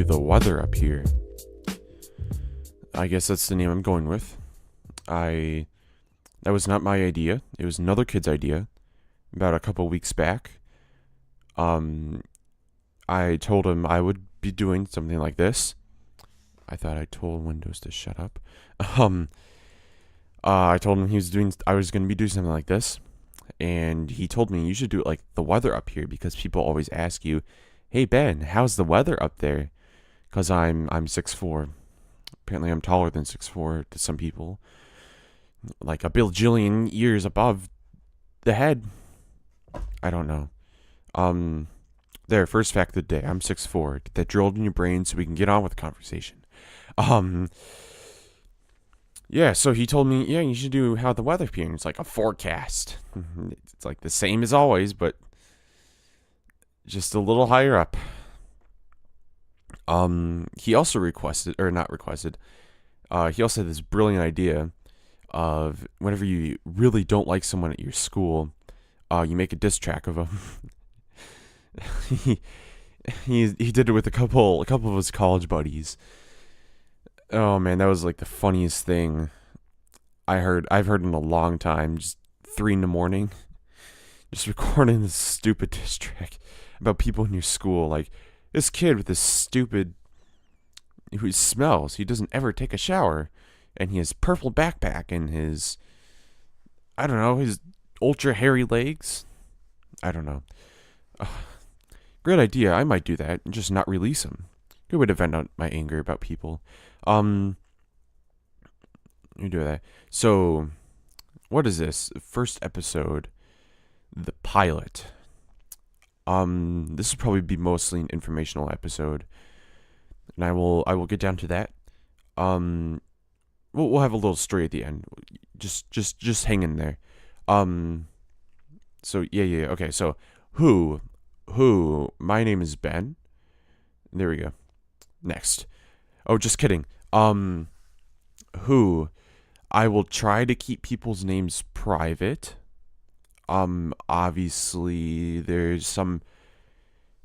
the weather up here. I guess that's the name I'm going with. That was not my idea. It was another kid's idea about a couple weeks back. I told him I would be doing something like this. I thought I told Windows to shut up. I told him I was going to be doing something like this. And he told me you should do it like the weather up here, because people always ask you, "Hey Ben, how's the weather up there?" Because I'm 6'4". Apparently I'm taller than 6'4" to some people. Like a bajillion years above the head. I don't know. There, first fact of the day. I'm 6'4". Get that drilled in your brain so we can get on with the conversation. Yeah, so he told me, yeah, you should do how the weather appears. It's like a forecast. It's like the same as always, but just a little higher up. He also requested, or not requested, he also had this brilliant idea of whenever you really don't like someone at your school, you make a diss track of them. he did it with a couple of his college buddies. Oh man, that was like the funniest thing I've heard in a long time. Just 3 a.m, just recording this stupid diss track about people in your school. Like this kid with this stupid, who smells. He doesn't ever take a shower, and he has purple backpack and his, I don't know, his ultra hairy legs. I don't know. Great idea. I might do that and just not release him. Good way to vent out my anger about people. You do that. So, what is this? First episode, the pilot. This will probably be mostly an informational episode, and I will get down to that. We'll have a little story at the end. Just hang in there. So yeah. Okay. So who? My name is Ben. There we go. Next. Oh, just kidding. Who? I will try to keep people's names private. Obviously, there's some.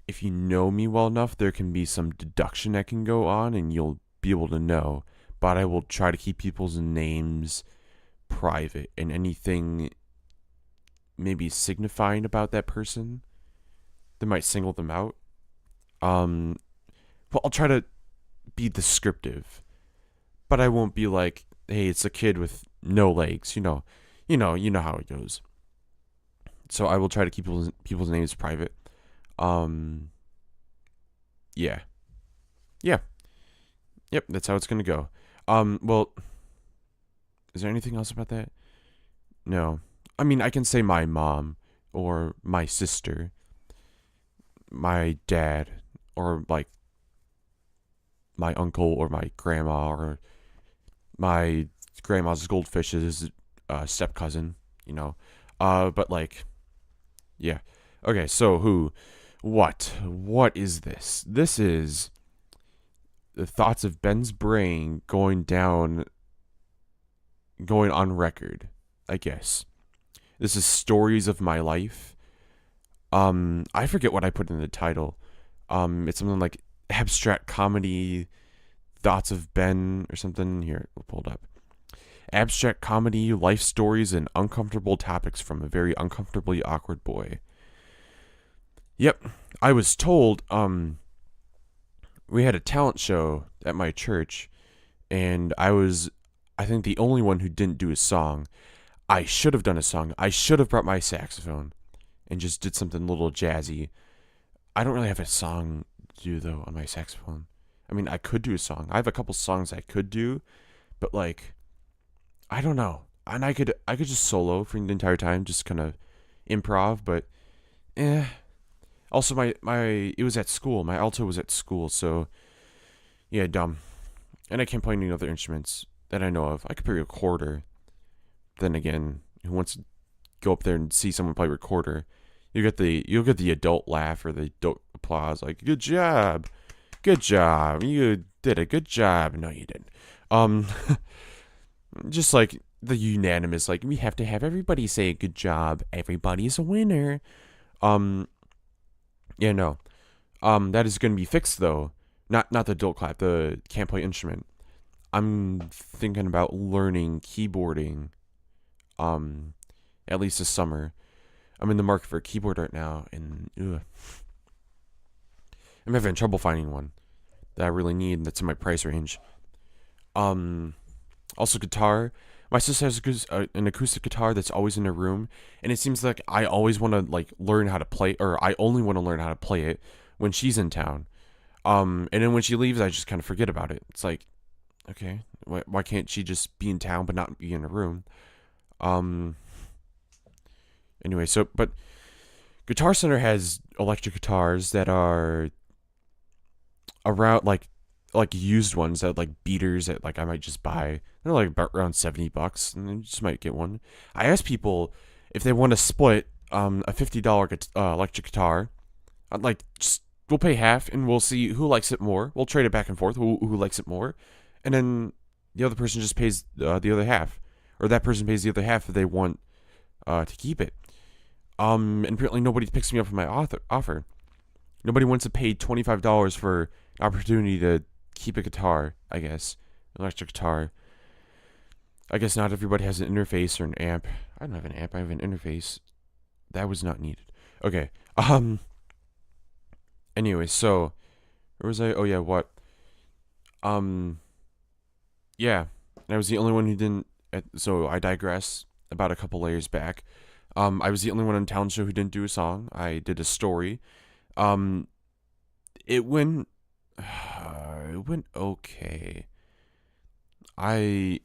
If you know me well enough, there can be some deduction that can go on, and you'll be able to know. But I will try to keep people's names private, and anything maybe signifying about that person that might single them out. Well, I'll try to be descriptive, but I won't be like, "Hey, it's a kid with no legs." You know how it goes. So I will try to keep people's names private. Yeah. Yep, that's how it's gonna go. Well, is there anything else about that? No. I mean, I can say my mom, or my sister, my dad, or like my uncle, or my grandma, or my grandma's goldfish's step cousin. But like, yeah. Okay, so who? What is this? This is the thoughts of Ben's brain going on record, I guess. This is stories of my life. I forget what I put in the title. It's something like abstract comedy, thoughts of Ben, or something. Here, we'll pull it up. Abstract comedy, life stories, and uncomfortable topics from a very uncomfortably awkward boy. Yep, I was told, we had a talent show at my church, and I think, the only one who didn't do a song. I should have done a song. I should have brought my saxophone and just did something a little jazzy. I don't really have a song to do, though, on my saxophone. I mean, I could do a song. I have a couple songs I could do, but, like, I don't know. And I could just solo for the entire time, just kind of improv, but, Also, it was at school. My alto was at school, so, yeah, dumb. And I can't play any other instruments that I know of. I could play recorder. Then again, who wants to go up there and see someone play recorder? You'll get the adult laugh or the adult applause, like, good job, you did a good job. No, you didn't. Just like the unanimous, like, we have to have everybody say good job. Everybody's a winner. Yeah, no. That is going to be fixed, though. not the adult clap, the can't play instrument. I'm thinking about learning keyboarding. Um, at least this summer. I'm in the market for a keyboard right now, and I'm having trouble finding one that I really need that's in my price range. Um, Also guitar. My sister has an acoustic guitar that's always in her room, and it seems like I always want to like learn how to play, or I only want to learn how to play it when she's in town. And then when she leaves, I just kind of forget about it. It's like, okay, why can't she just be in town but not be in her room? Um. Anyway, but Guitar Center has electric guitars that are around like used ones that like beaters that like I might just buy. They're like about around $70, and you just might get one. I asked people if they want to split a $50 electric guitar. I'd like just we'll pay half and we'll see who likes it more. We'll trade it back and forth. Who likes it more, and then the other person just pays the other half, or that person pays the other half if they want to keep it. And apparently nobody picks me up for my offer. Nobody wants to pay $25 for an opportunity to keep a guitar, I guess. Electric guitar. I guess not everybody has an interface or an amp. I don't have an amp, I have an interface. That was not needed. Okay. Anyway, so where was I? Oh yeah, what? Yeah. And I was the only one who didn't so I digress about a couple layers back. I was the only one on talent show who didn't do a song. I did a story. Um, it went, it went okay. It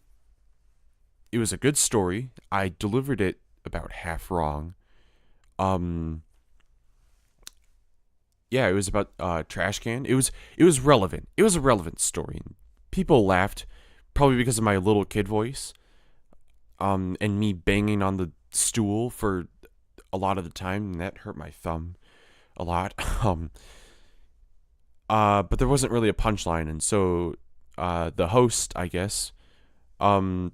was a good story. I delivered it about half wrong. Um, yeah, it was about trash can. It was relevant. It was a relevant story. People laughed, probably because of my little kid voice. And me banging on the stool for a lot of the time, and that hurt my thumb a lot. But there wasn't really a punchline, and so the host, I guess, who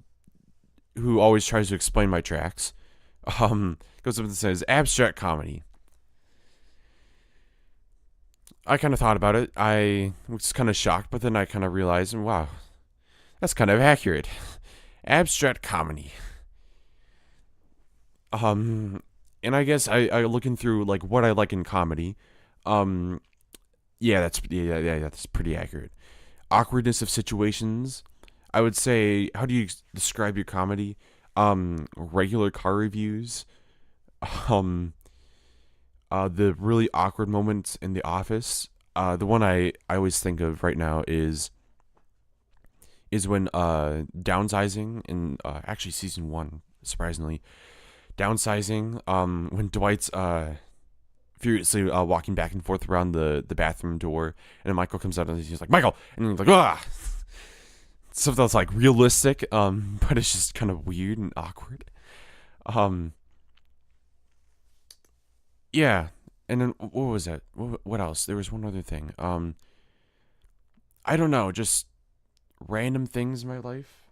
always tries to explain my tracks, goes up and says abstract comedy. I kind of thought about it. I was kind of shocked, but then I kind of realized, wow, that's kind of accurate. Abstract comedy. And I guess I looking through like what I like in comedy. Um, yeah, that's pretty accurate. Awkwardness of situations. I would say, how do you describe your comedy? Regular car reviews. Um, the really awkward moments in The Office. The one I always think of right now is when downsizing in actually season 1, surprisingly, downsizing, when Dwight's furiously walking back and forth around the bathroom door, and then Michael comes out and he's like, Michael, and he's like, ah, stuff that's like realistic, but it's just kind of weird and awkward. Yeah, and then what was that? What else? There was one other thing. I don't know, just random things in my life.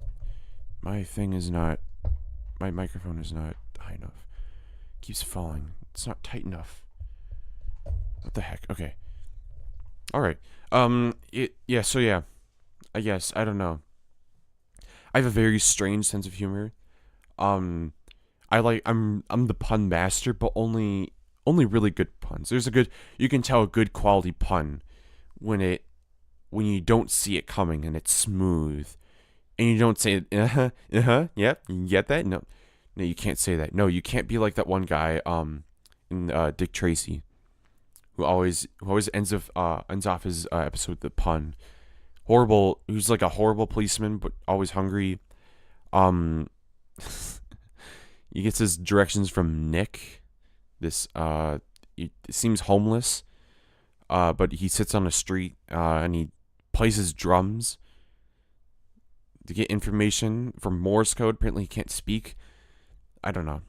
My thing is not. My microphone is not high enough. It keeps falling. It's not tight enough. What the heck? Okay. All right. Yeah. So yeah. I guess I don't know. I have a very strange sense of humor. Um. I'm the pun master, but only really good puns. You can tell a good quality pun when you don't see it coming and it's smooth, and you don't say yep, you get that? No, you can't say that. No, you can't be like that one guy in Dick Tracy, who always ends off his episode with the pun. Horrible. Who's like a horrible policeman but always hungry. He gets his directions from Nick. This he seems homeless, but he sits on a street and he plays his drums to get information from Morse code. Apparently, he can't speak. I don't know.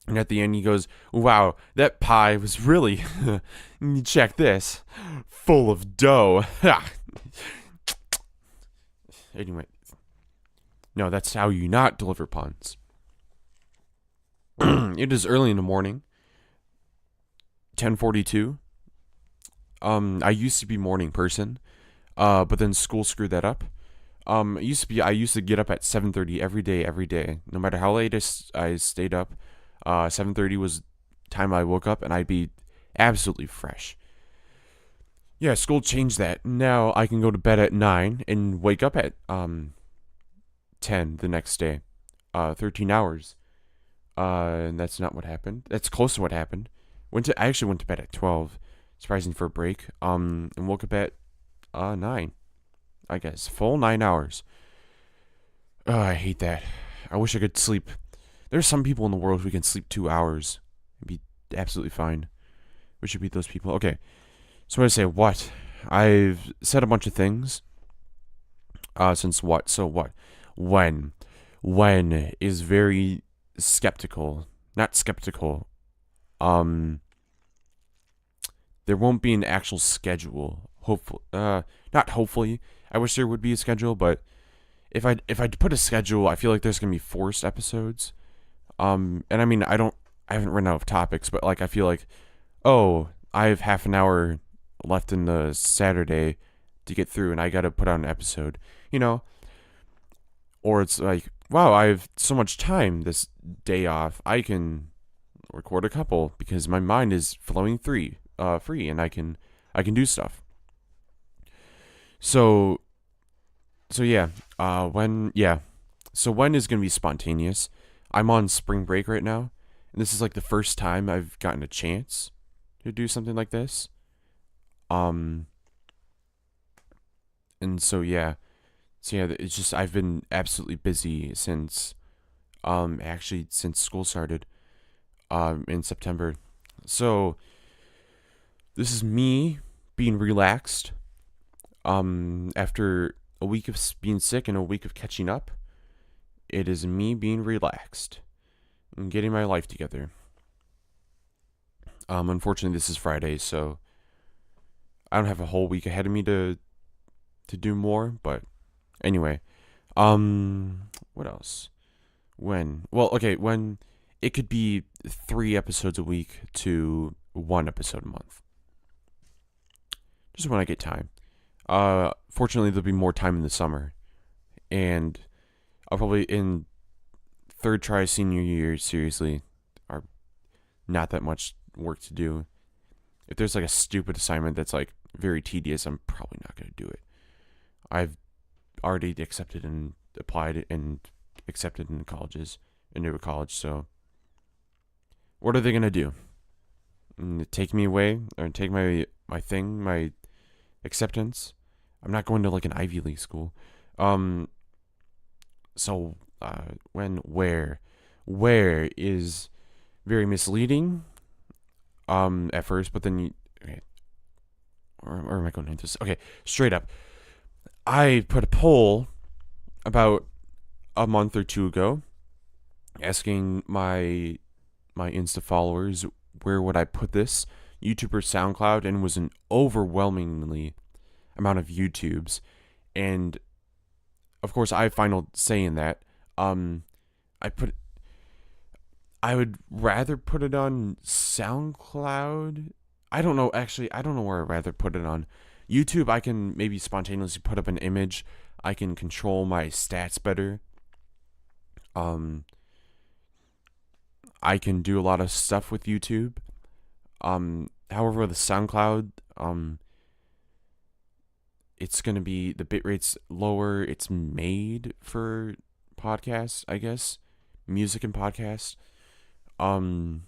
And at the end, he goes, "Wow, that pie was really check this, full of dough." Anyway, no, that's how you not deliver puns. It is early in the morning, 10:42. I used to be morning person, but then school screwed that up. I used to get up at 7:30 every day, no matter how late I stayed up. 7:30 was time I woke up, and I'd be absolutely fresh. Yeah, school changed that. Now I can go to bed at 9 and wake up at 10 the next day. 13 hours. And that's not what happened. That's close to what happened. I actually went to bed at 12, surprising for a break. And woke up at 9. I guess full 9 hours. Oh, I hate that. I wish I could sleep. There's some people in the world who can sleep 2 hours and be absolutely fine. We should beat those people. Okay. So I say what? I've said a bunch of things. Since what? So what? When? When is very skeptical. Not skeptical. Um there won't be an actual schedule. Hopefully not hopefully. I wish there would be a schedule, but if I put a schedule, I feel like there's gonna be forced episodes. And I mean I haven't run out of topics, but like I feel like, oh, I have half an hour left in the Saturday to get through and I gotta put out an episode. You know? Or it's like, wow, I have so much time this day off. I can record a couple because my mind is flowing free, and I can do stuff. So so yeah, when yeah, so when is gonna be spontaneous? I'm on spring break right now, and this is like the first time I've gotten a chance to do something like this. Um, and so yeah, it's just I've been absolutely busy since actually since school started in September. So this is me being relaxed after a week of being sick and a week of catching up. It is me being relaxed and getting my life together. Unfortunately, this is Friday, so I don't have a whole week ahead of me to do more. But anyway, what else? When? Well, okay, when it could be 3 episodes a week to 1 episode a month, just when I get time. Fortunately, there'll be more time in the summer, and I'll probably in third try senior year seriously are not that much work to do. If there's like a stupid assignment that's like very tedious, I'm probably not gonna do it. I've already accepted and applied and accepted in colleges, into a college. So what are they gonna do? Take me away or take my acceptance? I'm not going to like an Ivy League school. Um. So where is very misleading. At first, but then okay, or am I going into this? Okay, straight up. I put a poll about a month or two ago, asking my Insta followers where would I put this, YouTube or SoundCloud, and it was an overwhelmingly amount of YouTubes, and of course I final say in that. I put I would rather put it on SoundCloud. I don't know actually. I don't know where I'd rather put it on. YouTube, I can maybe spontaneously put up an image. I can control my stats better. Um, I can do a lot of stuff with YouTube. However, the SoundCloud, it's gonna be the bit rate's lower. It's made for podcasts, I guess, music and podcasts. Um,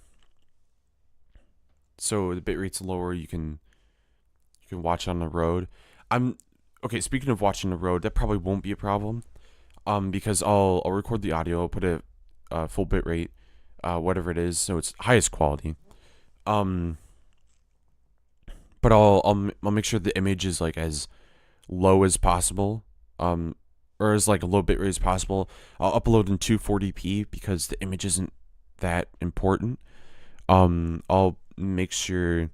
so the bit rate's lower. You can watch on the road. I'm okay. Speaking of watching the road, that probably won't be a problem. Because I'll record the audio, I'll put it full bit rate, whatever it is, so it's highest quality. Um, but I'll make sure the image is like as low as possible. Or as like a low bit rate as possible. I'll upload in 240p because the image isn't that important. I'll make sure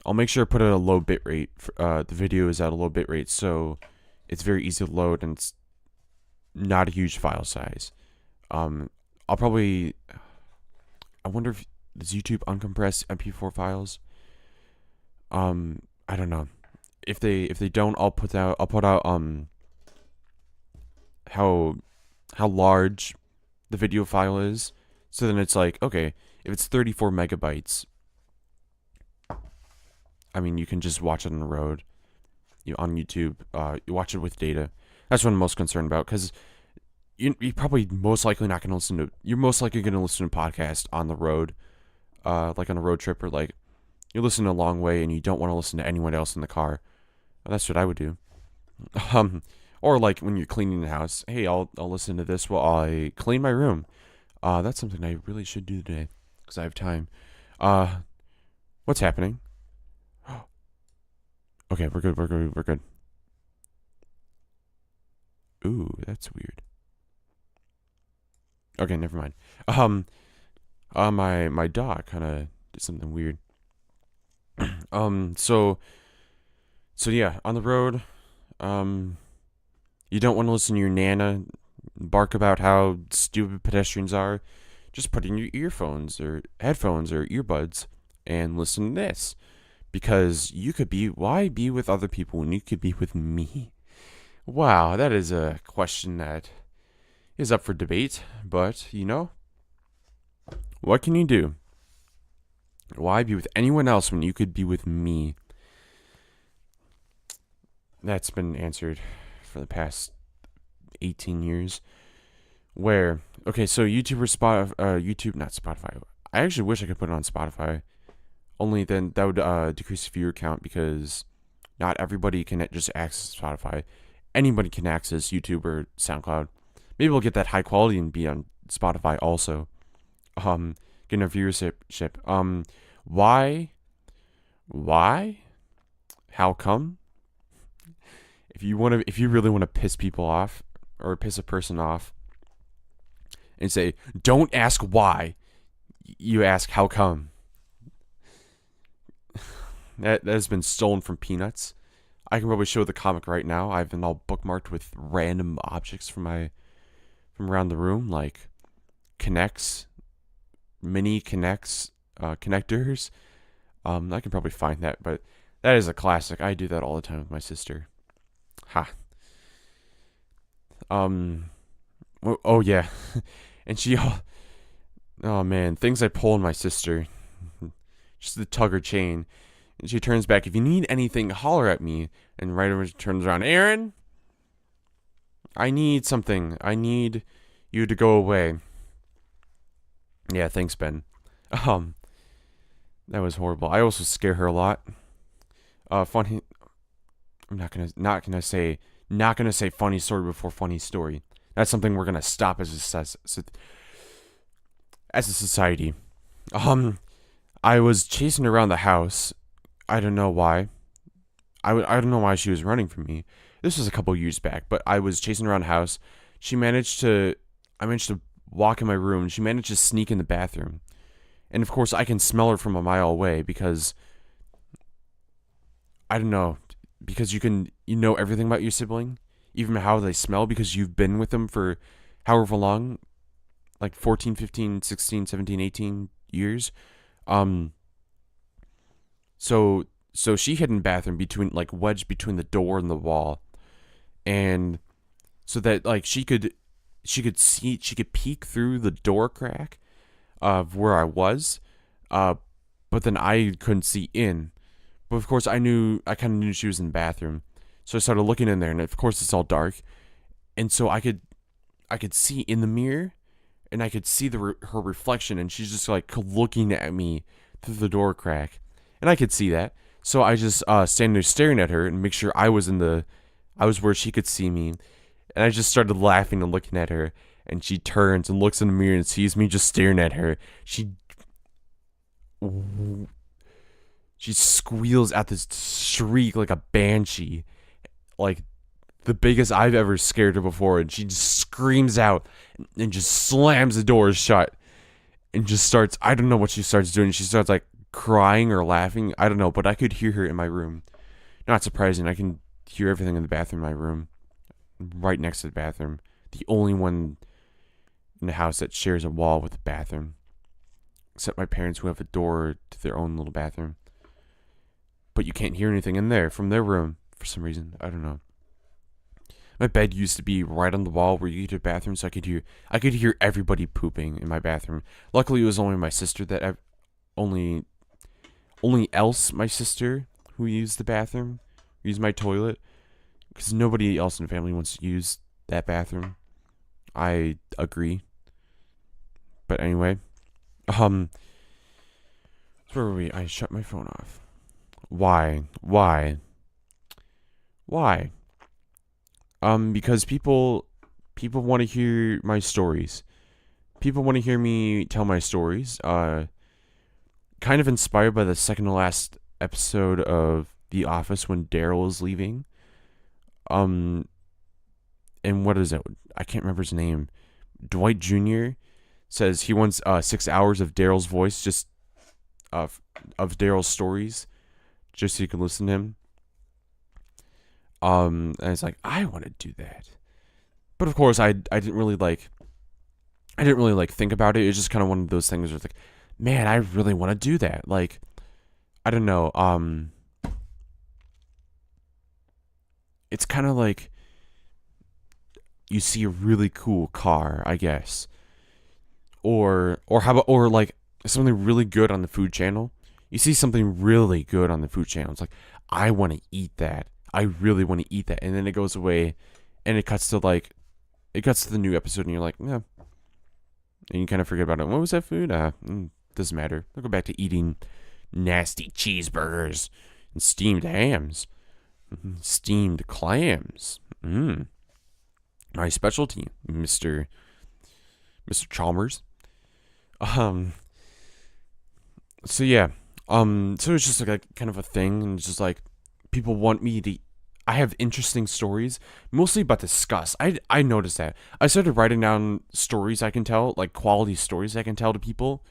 I put it at a low bit rate. The video is at a low bit rate, so it's very easy to load and it's not a huge file size. I'll probably. I wonder if does YouTube uncompress MP4 files. I don't know. If they don't, I'll put out how large the video file is. So then it's like, okay, if it's 34 megabytes, I mean, you can just watch it on the road, on YouTube. You watch it with data. That's what I'm most concerned about, because you're probably most likely not going to listen to. You're most likely going to listen to a podcast on the road, like on a road trip, or like you're listening a long way and you don't want to listen to anyone else in the car. Well, that's what I would do. Um, or like when you're cleaning the house, hey, I'll listen to this while I clean my room. That's something I really should do today because I have time. Uh, what's happening? Okay, we're good. We're good. We're good. Ooh, that's weird. Okay, never mind. Um, my dog kind of did something weird. So yeah, on the road, um, you don't want to listen to your nana bark about how stupid pedestrians are. Just put in your earphones or headphones or earbuds and listen to this. Because why be with other people when you could be with me? Wow, that is a question that is up for debate, but what can you do? Why be with anyone else when you could be with me? That's been answered for the past 18 years. Okay, so YouTube, not Spotify. I actually wish I could put it on Spotify. Only then that would decrease the viewer count because not everybody can just access Spotify. Anybody can access YouTube or SoundCloud. Maybe we'll get that high quality and be on Spotify also. Getting a viewership. Why? Why? How come? If you really want to piss people off or piss a person off and say, don't ask why, you ask how come. That has been stolen from Peanuts. I can probably show the comic right now. I've been all bookmarked with random objects from around the room, like connects, mini connects, connectors. I can probably find that, but that is a classic. I do that all the time with my sister. Ha. Oh yeah, and oh man, things I pull on my sister. Just the tugger chain. And she turns back, if you need anything, holler at me. And right over, she turns around, Aaron, I need something. I need you to go away. Yeah, thanks, Ben. That was horrible. I also scare her a lot. Funny. I'm not gonna say funny story before funny story. That's something we're gonna stop as a society. I was chasing her around the house. I don't know why. I don't know why she was running from me. This was a couple years back, but I was chasing her around the house. I managed to walk in my room. She managed to sneak in the bathroom. And of course, I can smell her from a mile away because I don't know, because you know everything about your sibling, even how they smell because you've been with them for however long, like 14, 15, 16, 17, 18 years. So she hid in the bathroom wedged between the door and the wall, and so that like she could peek through the door crack of where I was, but then I couldn't see in. But of course I kind of knew she was in the bathroom, so I started looking in there, and of course it's all dark, and so I could see in the mirror, and I could see her reflection, and she's just like looking at me through the door crack, and I could see that. So I just stand there staring at her and make sure I was where she could see me, and I just started laughing and looking at her, and she turns and looks in the mirror and sees me just staring at her. She squeals out this shriek like a banshee, like the biggest I've ever scared her before, and she just screams out and just slams the doors shut and just starts, I don't know what she starts doing. She starts like crying or laughing. I don't know, but I could hear her in my room. Not surprising. I can hear everything in the bathroom in my room. Right next to the bathroom. The only one in the house that shares a wall with the bathroom. Except my parents, who have a door to their own little bathroom. but you can't hear anything in there from their room for some reason. I don't know. My bed used to be right on the wall where you get to the bathroom, so I could hear everybody pooping in my bathroom. Luckily, it was only my sister that only else my sister who used the bathroom, used my toilet, because nobody else in the family wants to use that bathroom. I agree. But anyway, where were we? I shut my phone off. Why? Because people want to hear my stories. People want to hear me tell my stories. Kind of inspired by the second to last episode of The Office when Daryl is leaving. And what is it? I can't remember his name. Dwight Jr. says he wants 6 hours of Daryl's voice, just of Daryl's stories, just so you can listen to him. And it's like, I want to do that, but of course I didn't really think about it. It's just kind of one of those things where it's like, man, I really want to do that. Like, I don't know. It's kind of like you see a really cool car, I guess, or how about, or like something really good on the Food Channel. You see something really good on the Food Channel. It's like, I want to eat that. I really want to eat that. And then it goes away and it cuts to the new episode and you're like, yeah. And you kind of forget about it. What was that food? Doesn't matter. I'll go back to eating nasty cheeseburgers and steamed hams. Steamed clams. My specialty, Mr. Chalmers. So yeah. So it's just like kind of a thing, and it's just like people want me to. I have interesting stories, mostly about disgust. I noticed that. I started writing down stories I can tell, like quality stories I can tell to people,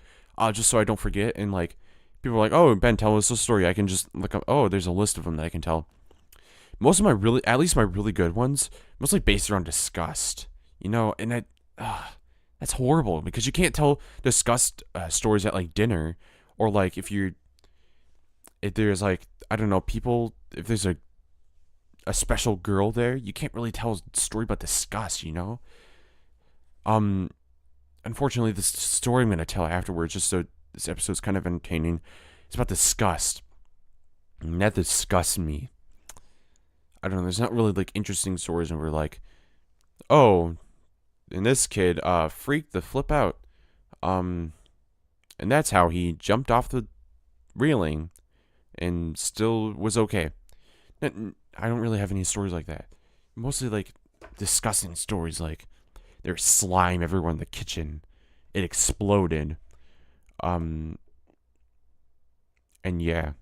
just so I don't forget. And like people are like, "Oh, Ben, tell us a story." I can just look up. Oh, there's a list of them that I can tell. Most of my at least my really good ones, mostly based around disgust. And that's horrible because you can't tell disgust stories at like dinner, or like if there's like, I don't know, people, if there's a special girl there, you can't really tell a story about disgust, Unfortunately, this story I'm going to tell afterwards, just so this episode's kind of entertaining, it's about disgust. And that disgusts me. I don't know, there's not really like interesting stories and we're like, oh, and this kid freaked the flip out. And that's how he jumped off the railing and still was okay. I don't really have any stories like that. Mostly like disgusting stories, like there's slime everywhere in the kitchen. It exploded. And yeah.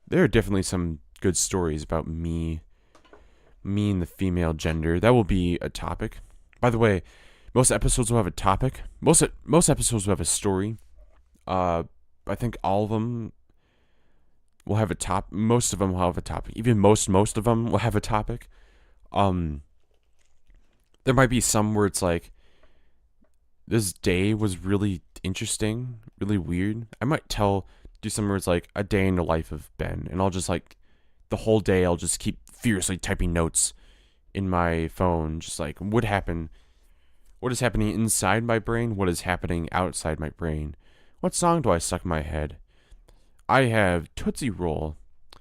There are definitely some good stories about me and the female gender. That will be a topic. By the way, most episodes will have a topic. Most episodes will have a story. I think all of them will have a top. Most of them will have a topic. Even most of them will have a topic. There might be some where it's like, this day was really interesting, really weird. I might do some where it's like a day in the life of Ben, and I'll just like, the whole day I'll just keep furiously typing notes in my phone, just like, what happened? What is happening inside my brain? What is happening outside my brain? What song do I stuck in my head? I have Tootsie Roll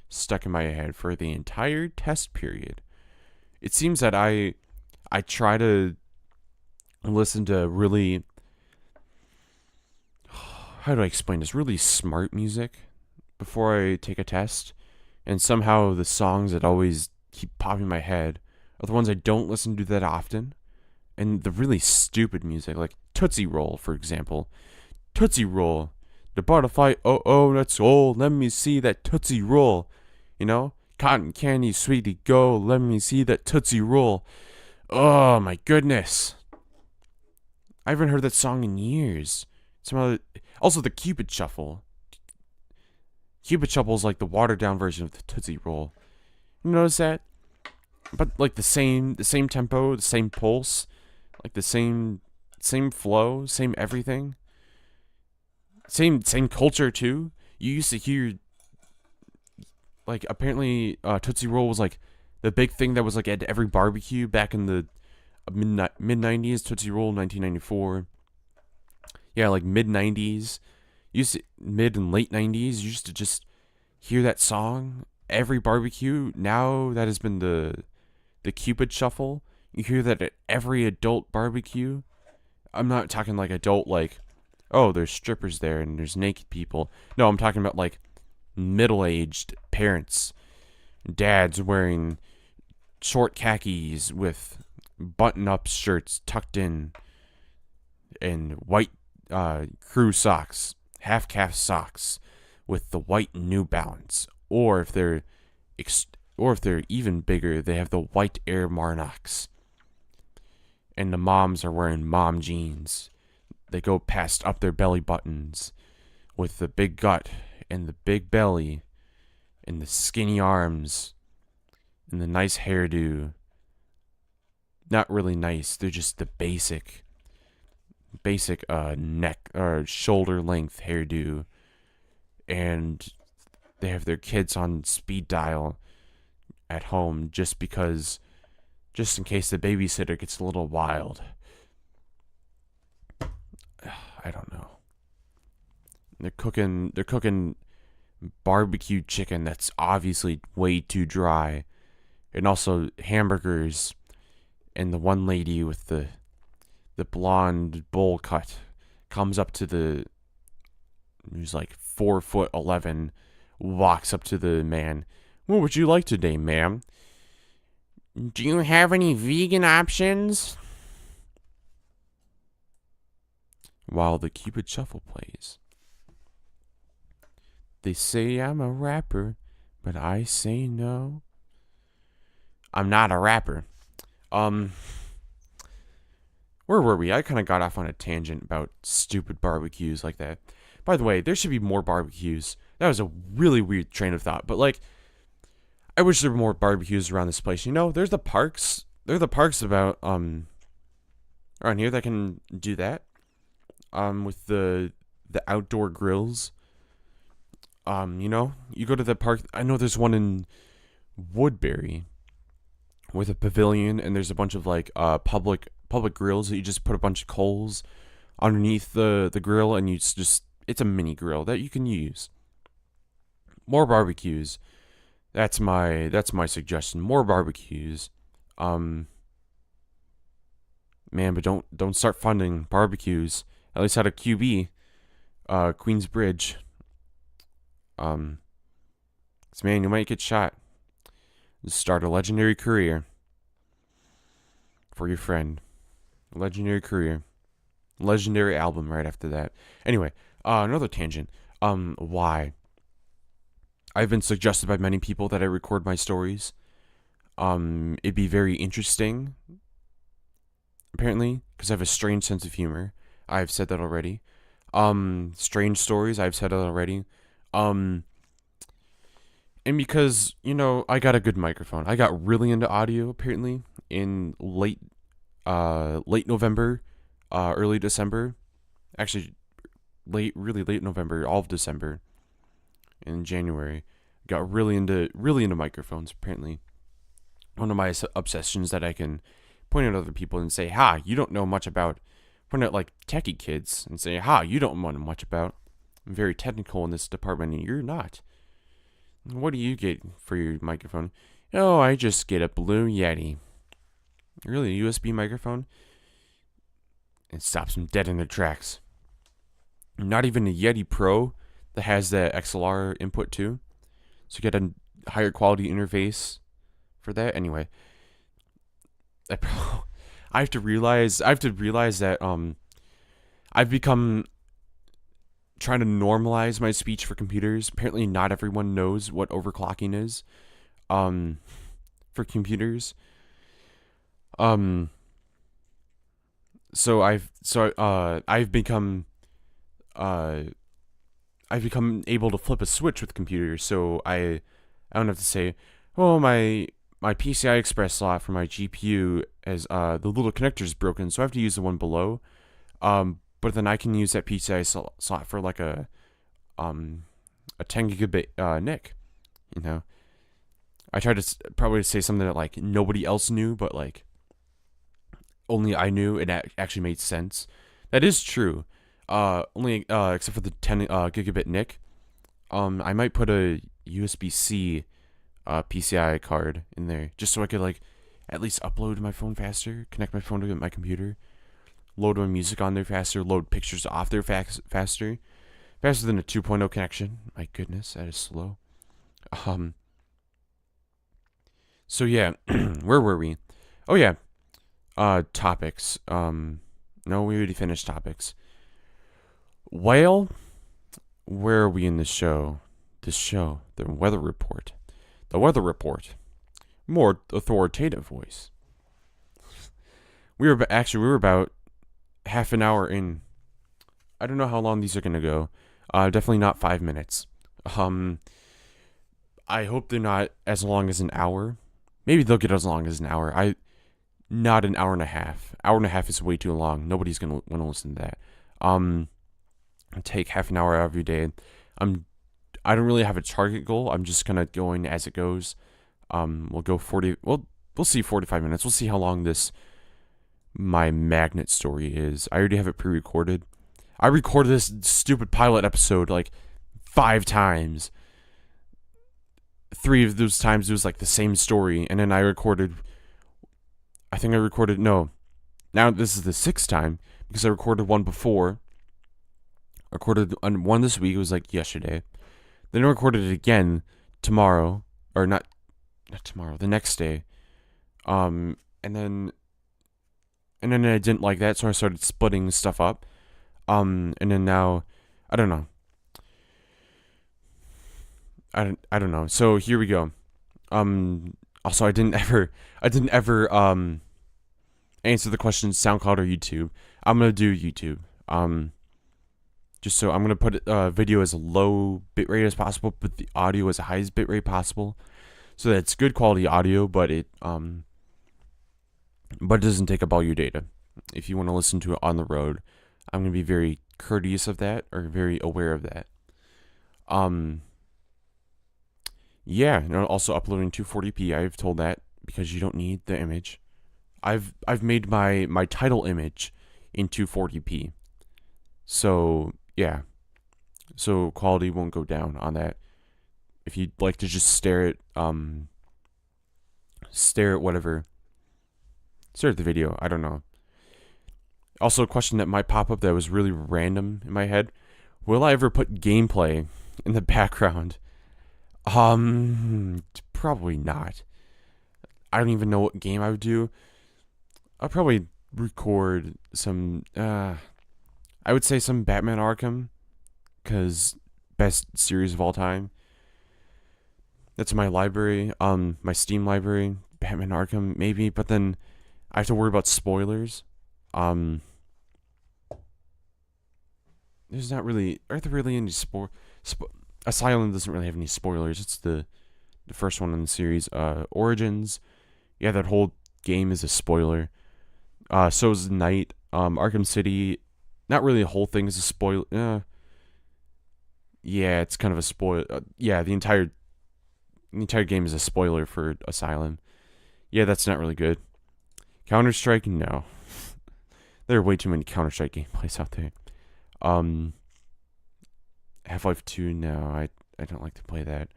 stuck in my head for the entire test period. It seems that I try to listen to really, how do I explain this? Really smart music before I take a test. And somehow the songs that always keep popping in my head are the ones I don't listen to that often. And the really stupid music, like Tootsie Roll, for example. Tootsie Roll. The butterfly, oh, that's all. Let me see that Tootsie Roll. Cotton candy, sweetie, go. Let me see that Tootsie Roll. Oh, my goodness. I haven't heard that song in years. Also, the Cupid Shuffle. Cupid Shuffle is like the watered down version of the Tootsie Roll. You notice that? But like the same tempo, the same pulse, like the same flow, same everything. Same culture too. You used to hear like apparently Tootsie Roll was like the big thing that was like at every barbecue back in the mid 90s. Tootsie Roll 1994. Yeah, like mid 90s. Used to, mid and late 90s. You used to just hear that song every barbecue. Now that has been the Cupid Shuffle. You hear that at every adult barbecue. I'm not talking like adult like, oh, there's strippers there and there's naked people. No, I'm talking about like middle-aged parents, dads wearing short khakis with button-up shirts tucked in and white crew socks, half-calf socks with the white New Balance, or if they're even bigger, they have the white Air Marnox. And the moms are wearing mom jeans. They go past up their belly buttons with the big gut and the big belly and the skinny arms and the nice hairdo. Not really nice. They're just the basic neck or shoulder length hairdo. And they have their kids on speed dial at home just in case the babysitter gets a little wild. I don't know. They're cooking barbecue chicken that's obviously way too dry, and also hamburgers, and the one lady with the blonde bowl cut comes up to who's like 4'11", walks up to the man. What would you like today, ma'am? Do you have any vegan options? While the Cupid Shuffle plays. They say I'm a rapper, but I say no. I'm not a rapper. Where were we? I kind of got off on a tangent about stupid barbecues like that. By the way, there should be more barbecues. That was a really weird train of thought, but like, I wish there were more barbecues around this place. You know, there's the parks. There are the parks about around here that can do that. With the outdoor grills. You know, you go to the park. I know there's one in Woodbury with a pavilion, and there's a bunch of like public grills that you just put a bunch of coals underneath the grill, and it's a mini grill that you can use. More barbecues. That's my suggestion. More barbecues. Man, but don't start funding barbecues. At least out of QB, Queensbridge. So man, you might get shot. Start a legendary career for your friend. Legendary career. Legendary album right after that. Anyway, another tangent. Why? I've been suggested by many people that I record my stories. It'd be very interesting, apparently, because I have a strange sense of humor. I've said that already. Strange stories, I've said that already. And because, you know, I got a good microphone. I got really into audio, apparently, in late November, early December. Actually, really late November, all of December. In January, got really into microphones. Apparently, one of my obsessions that I can point at other people and say, "Ha, you don't know much about." Point at like techie kids and say, "Ha, you don't know much about." I'm very technical in this department, and you're not. What do you get for your microphone? Oh, I just get a Blue Yeti. Really, a USB microphone? It stops them dead in their tracks. Not even a Yeti Pro that has the XLR input too, so you get a higher quality interface for that. Anyway, I have to realize that I've become trying to normalize my speech for computers. Apparently, not everyone knows what overclocking is, for computers. So I've become able to flip a switch with computers, so I don't have to say, oh, my PCI Express slot for my GPU has the little connector's broken, so I have to use the one below. But then I can use that PCI slot for like a 10 gigabit NIC, you know. I tried to probably say something that like nobody else knew, but like only I knew. It actually made sense. That is true. Only except for the 10 gigabit NIC. I might put a USB-C PCI card in there just so I could like at least upload my phone faster, connect my phone to my computer, load my music on there faster, load pictures off there faster than a 2.0 connection. My goodness, that is slow. So yeah, where were we? Oh yeah, topics. No, we already finished topics. Well, where are we in this show? The weather report. The weather report. More authoritative voice. We were about half an hour in. I don't know how long these are gonna go. Definitely not 5 minutes. I hope they're not as long as an hour. Maybe they'll get as long as an hour. Not an hour and a half. Hour and a half is way too long. Nobody's gonna want to listen to that. Take half an hour out of your day. I don't really have a target goal. I'm just kind of going as it goes. We'll go 40. We'll see 45 minutes. We'll see how long my magnet story is. I already have it pre-recorded. I recorded this stupid pilot episode like 5 times. 3 of those times it was like the same story, and then I recorded. No. Now this is the 6th time because I recorded one before. I recorded one this week. It was like yesterday. Then I recorded it again tomorrow, or not tomorrow. The next day. And then I didn't like that, so I started splitting stuff up. And then now, I don't know. I don't know. So here we go. Also I didn't ever answer the question SoundCloud or YouTube. I'm gonna do YouTube. Just so I'm gonna put video as low bitrate as possible, but the audio as high as bitrate possible, so that it's good quality audio, but it doesn't take up all your data. If you want to listen to it on the road, I'm gonna be very courteous of that, or very aware of that. Yeah, and also uploading 240p. I've told that because you don't need the image. I've made my title image in 240p. So yeah, so quality won't go down on that. If you'd like to just stare at the video, I don't know. Also, a question that might pop up that was really random in my head: will I ever put gameplay in the background? Probably not. I don't even know what game I would do. I'll probably record some, I would say some Batman Arkham, because best series of all time. That's my library, my Steam library, Batman Arkham, maybe, but then I have to worry about spoilers. There's not really, are there really any Asylum doesn't really have any spoilers. It's the first one in the series. Origins, yeah, that whole game is a spoiler. So is Night. Arkham City, not really a whole thing is a spoiler. Yeah, it's kind of a spoil. Yeah, the entire game is a spoiler for Asylum. Yeah, that's not really good. Counter-Strike, no. There are way too many Counter-Strike gameplays out there. Half-Life 2, no, I don't like to play that.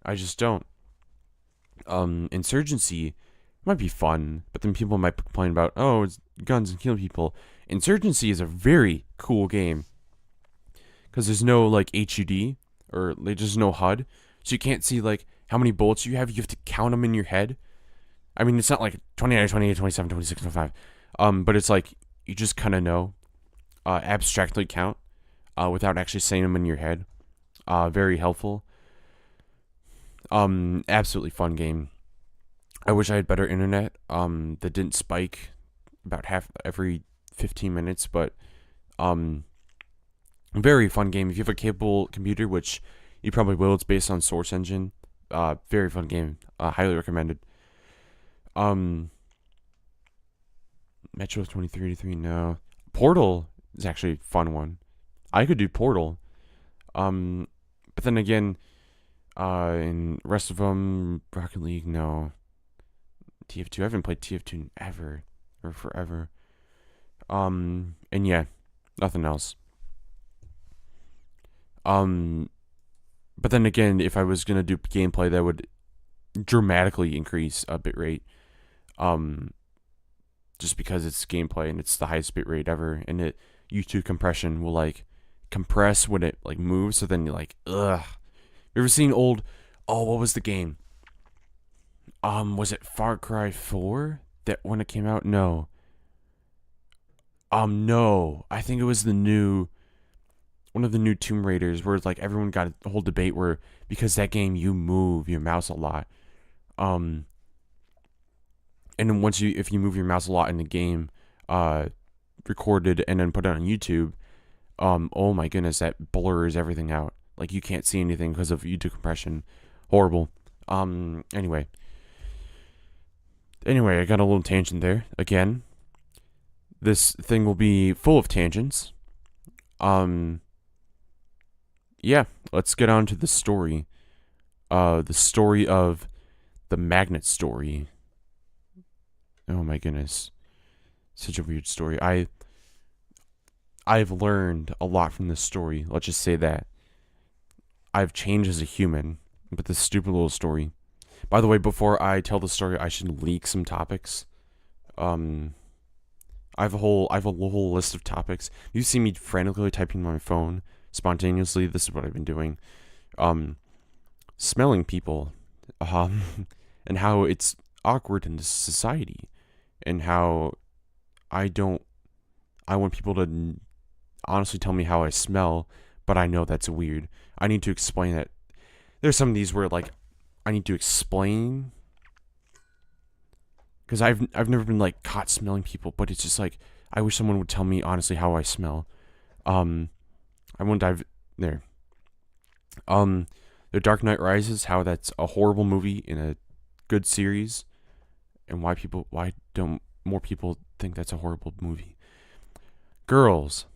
I just don't. Insurgency might be fun, but then people might complain about, oh, it's guns and killing people. Insurgency is a very cool game. Because there's no, like, HUD, or there's no HUD, so you can't see, like, how many bullets you have. You have to count them in your head. I mean, it's not like 29, 28, 27, 26, 25. But it's like, you just kind of know, abstractly count. Without actually saying them in your head. Very helpful. Absolutely fun game. I wish I had better internet. That didn't spike about every 15 minutes, but very fun game. If you have a capable computer, which you probably will, it's based on Source Engine. Very fun game. Highly recommended. Metro 2033, no. Portal is actually a fun one. I could do Portal. But then again, And rest of them, Rocket League, no. TF2, I haven't played TF2 in ever or forever. And yeah, nothing else. But then again, if I was gonna do gameplay, that would dramatically increase a bitrate. Just because it's gameplay and it's the highest bitrate ever, and YouTube compression will like compress when it like moves. So then you're like, ugh. You ever seen old? Oh, what was the game? Was it Far Cry 4 that when it came out? No. No. I think it was one of the new Tomb Raiders where like everyone got a whole debate where because that game you move your mouse a lot. And then if you move your mouse a lot in the game, recorded and then put it on YouTube, oh my goodness, that blurs everything out. Like you can't see anything because of YouTube compression. Horrible. Anyway, I got a little tangent there again. This thing will be full of tangents. Yeah, let's get on to the story. The story of the magnet story. Oh my goodness. Such a weird story. I've learned a lot from this story. Let's just say that. I've changed as a human, but this stupid little story. By the way, before I tell the story, I should leak some topics. I have a whole list of topics. You see me frantically typing on my phone spontaneously. This is what I've been doing. Smelling people, and how it's awkward in this society, and how I want people to honestly tell me how I smell, but I know that's weird. I need to explain that. There's some of these where like I need to explain because I've never been like caught smelling people, but it's just like I wish someone would tell me honestly how I smell. I won't dive there. The Dark Knight Rises, how that's a horrible movie in a good series, and why don't more people think that's a horrible movie. Girls,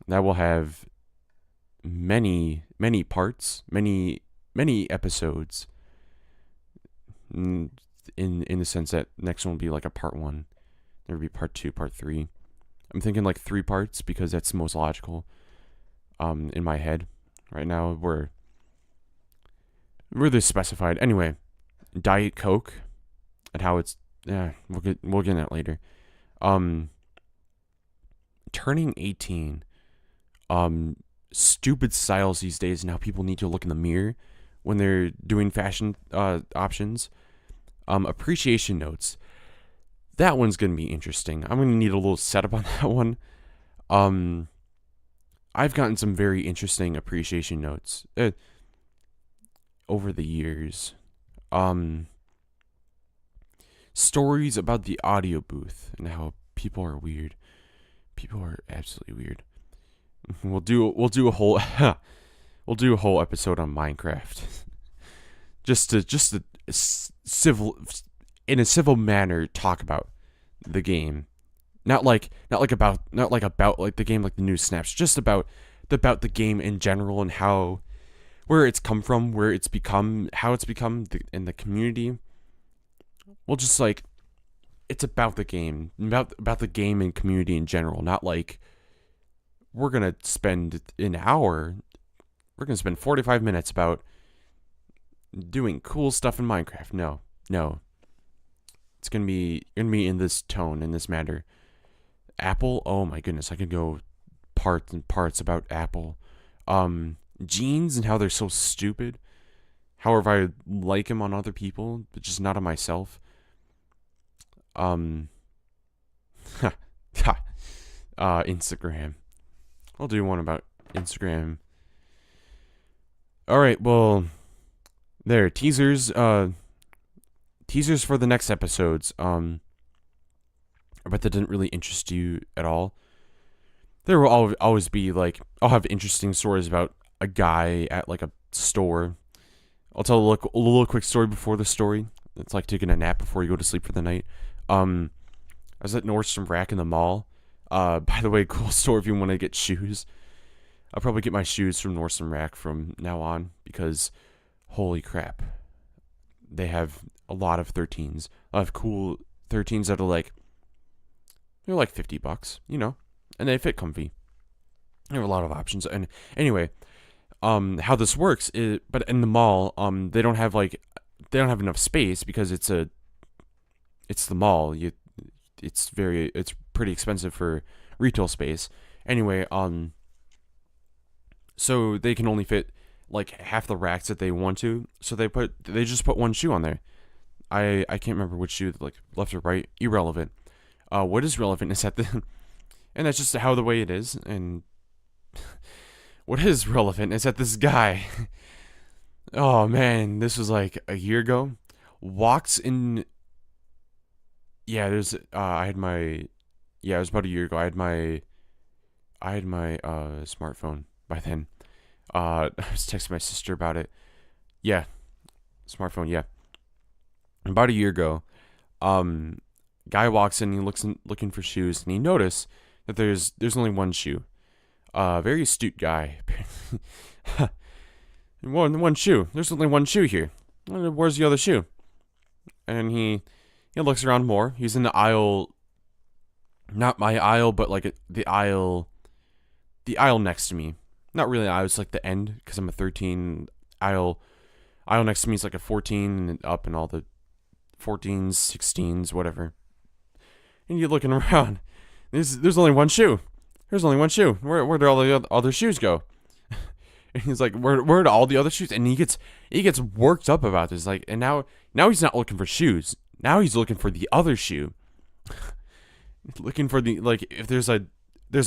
that will have many parts, many episodes. In the sense that next one will be like a part 1, there will be part 2, part 3. I'm thinking like 3 parts because that's the most logical. In my head right now, where they're specified. Anyway, Diet Coke and how it's we'll get into that later. Turning 18. Stupid styles these days, and how people need to look in the mirror when they're doing fashion options. Appreciation notes. That one's gonna be interesting. I'm gonna need a little setup on that one. I've gotten some very interesting appreciation notes over the years. Stories about the audio booth and how people are weird. People are absolutely weird. We'll do a whole episode on Minecraft. just to in a civil manner talk about the game. Not like about like the game, like the new snaps, just about the game in general and how where it's come from, where it's become, how it's become in the community. Well, just like it's about the game, about the game and community in general, not like we're going to spend an hour, we're going to spend 45 minutes about doing cool stuff in Minecraft. No. It's going to be in this tone, in this matter. Apple, oh my goodness, I could go parts and parts about Apple. Jeans and how they're so stupid. However, I like them on other people, but just not on myself. Instagram. I'll do one about Instagram. Alright, well, there, teasers for the next episodes. I bet that didn't really interest you at all. There will always be, like, I'll have interesting stories about a guy at, like, a store. I'll tell a little quick story before the story. It's like taking a nap before you go to sleep for the night. I was at Nordstrom Rack in the mall. By the way, cool store if you want to get shoes. I'll probably get my shoes from Nordstrom Rack from now on because holy crap. They have a lot of 13s. A lot of cool 13s that are like, they're like $50, and they fit comfy. They have a lot of options. And anyway, how this works is, but in the mall, they don't have enough space because it's the mall. It's pretty expensive for retail space. Anyway, so they can only fit like half the racks that they want to. So they just put one shoe on there. I can't remember which shoe, like left or right, irrelevant. What is relevant is that and that's just how the way it is. And what is relevant is that this guy, oh man, this was like a year ago, walks in. Yeah, it was about a year ago. I had my smartphone by then. I was texting my sister about it. Yeah, smartphone. Yeah, about a year ago, guy walks in. He looking for shoes, and he noticed that there's only one shoe. Very astute guy. one shoe. There's only one shoe here. Where's the other shoe? And he looks around more. He's in the aisle. Not my aisle, but like the aisle next to me. Not really aisle, it's like the end, because I'm a 13. Aisle next to me is like a 14 and up, and all the 14s, 16s, whatever. And you're looking around. There's only one shoe. There's only one shoe. Where did all the other shoes go? And he's like, where did all the other shoes? And he gets worked up about this. Like, and now he's not looking for shoes. Now he's looking for the other shoe. Looking for if there's a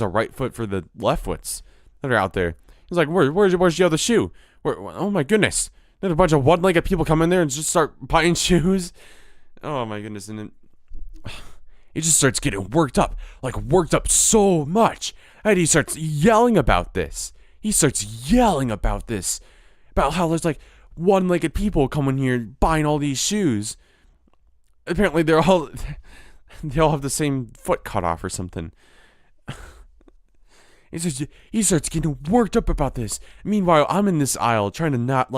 right foot for the left foots that are out there. He's like, where's the other shoe? Oh my goodness. There's a bunch of one-legged people come in there and just start buying shoes. Oh my goodness. And then he just starts getting worked up so much. And he starts yelling about this. About how there's like one-legged people coming here buying all these shoes. Apparently they all have the same foot cut off or something. He starts getting worked up about this. Meanwhile, I'm in this aisle trying to not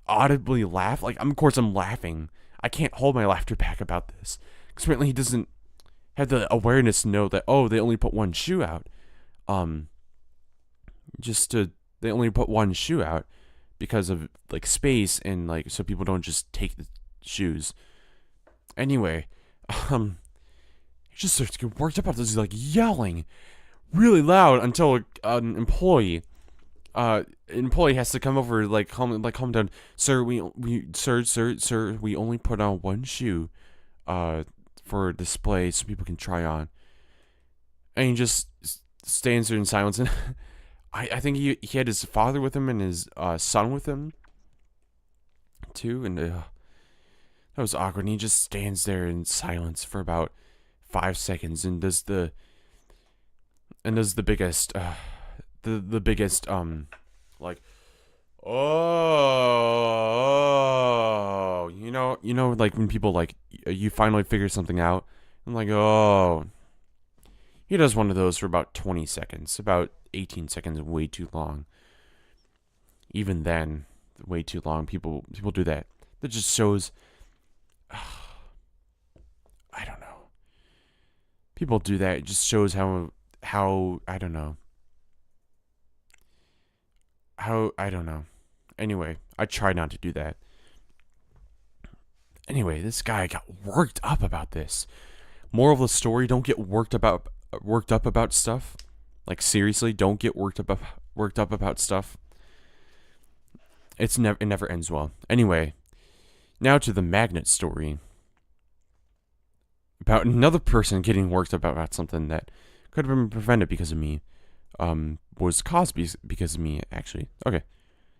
audibly laugh. Like, of course I'm laughing. I can't hold my laughter back about this. Because apparently he doesn't have the awareness to know that, they only put one shoe out. They only put one shoe out because of, like, space and, like, so people don't just take the shoes. Anyway, he just starts to get worked up about this. He's, like, yelling really loud until an employee has to come over, calm down. Sir, we only put on one shoe, for display so people can try on. And he just stands there in silence. And I think he had his father with him and his son with him too. And that was awkward. And he just stands there in silence for about 5 seconds and does the biggest like, oh, like when people like, you finally figure something out. I'm like, oh. He does one of those for about 20 seconds, about 18 seconds, way too long. Even then, way too long. People do that. That just shows, I don't know. People do that. It just shows how I don't know. I don't know. Anyway, I try not to do that. Anyway, this guy got worked up about this. Moral of the story, don't get worked up about stuff. Like, seriously, don't get worked up about stuff. It never ends well. Anyway, now to the magnet story. About another person getting worked up about something that could have been prevented because of me. Was caused because of me, actually. Okay.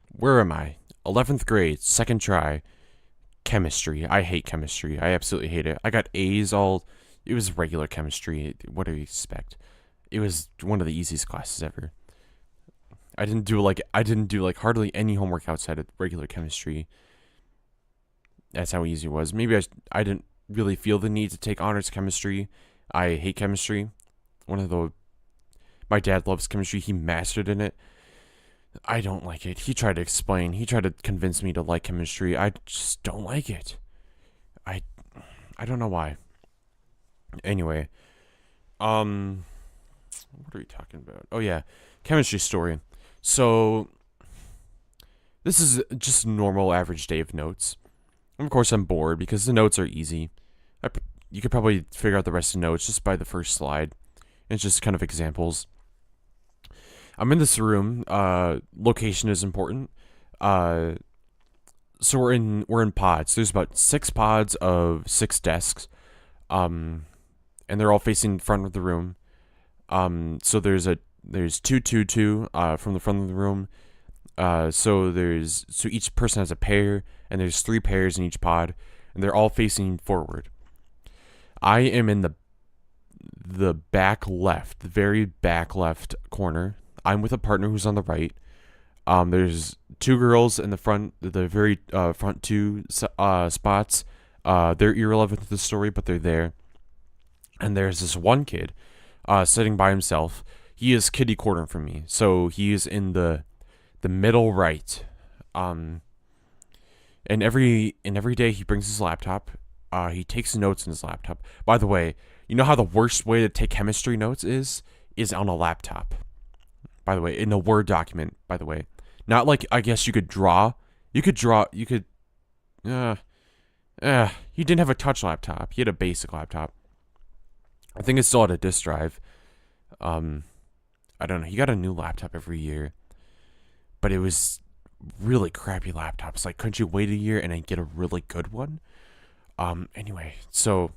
Where am I? 11th grade, second try. Chemistry. I hate chemistry. I absolutely hate it. I got A's all. It was regular chemistry. What do you expect? It was one of the easiest classes ever. I didn't do hardly any homework outside of regular chemistry. That's how easy it was. Maybe I didn't really feel the need to take honors chemistry. I hate chemistry. My dad loves chemistry. He mastered in it. I don't like it. He tried to explain. He tried to convince me to like chemistry. I just don't like it. I I don't know why. Anyway, what are we talking about? Oh yeah, chemistry story. So this is just a normal average day of notes. Of course, I'm bored because the notes are easy. You could probably figure out the rest of the notes just by the first slide. It's just kind of examples. I'm in this room. Location is important. Uh, so we're in pods. There's about 6 pods of 6 desks. And they're all facing front of the room. So there's two from the front of the room. So each person has a pair, and there's 3 pairs in each pod, and they're all facing forward. I am in the back left, the very back left corner. I'm with a partner who's on the right. There's 2 girls in the front, the very front 2 spots. They're irrelevant to the story, but they're there. And there's this one kid sitting by himself. He is kitty corner from me, so he is in the middle right. And every day he brings his laptop. He takes notes in his laptop. By the way, you know how the worst way to take chemistry notes is on a laptop. By the way, in a Word document. By the way, not like I guess you could draw. You could draw. You could. He didn't have a touch laptop. He had a basic laptop. I think it still had a disk drive. I don't know. He got a new laptop every year, but it was really crappy laptops. Like, couldn't you wait a year and then get a really good one? Anyway, so